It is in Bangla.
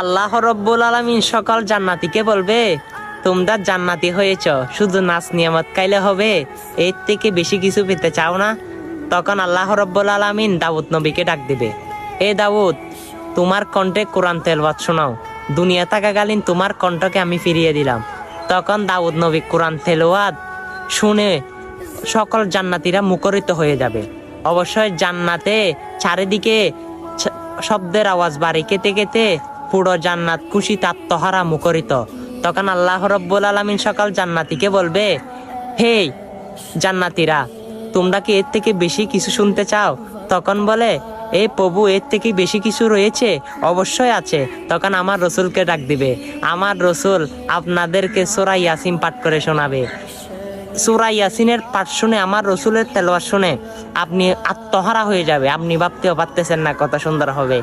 আল্লাহ রব্বুল আলামিন সকল জান্নাতীকে বলবে, তোমরা জান্নাতি হয়েছ, শুধু নাচ নিয়ামত খাইলে হবে, এর থেকে বেশি কিছু পেতে চাও না? তখন আল্লাহ রব্বুল আলামিন দাউদ নবীকে ডাক দিবে, এ দাউদ, তোমার কণ্ঠে কোরআন তেলাওয়াত শোনাও, দুনিয়া থাকাকালীন তোমার কণ্ঠকে আমি ফিরিয়ে দিলাম। তখন দাউদ নবী কোরআন তেলাওয়াত শুনে সকল জান্নাতীরা মুখরিত হয়ে যাবে। অবশ্যই জান্নাতে চারিদিকে শব্দের আওয়াজ বাড়ি কেটে কেটে পুরো জান্নাত খুশিতে আত্মহারা মুখরিত। তখন আল্লাহ রব্বুল আলামিন সকল জান্নাতীকে বলবে, হে জান্নাতীরা, তোমরা কি এর থেকে বেশি কিছু শুনতে চাও? তখন বলে, এ প্রভু, এর থেকে বেশি কিছু রয়েছে? অবশ্যই আছে। তখন আমার রসুলকে ডাক দিবে, আমার রসুল আপনাদেরকে সূরা ইয়াসিন পাঠ করে শোনাবে। সূরা ইয়াসিনের পাঠ শুনে, আমার রসুলের তেলাওয়াত শুনে আপনি আত্মহারা হয়ে যাবে, আপনি ভাবতেও পারতেছেন না কত সুন্দর হবে।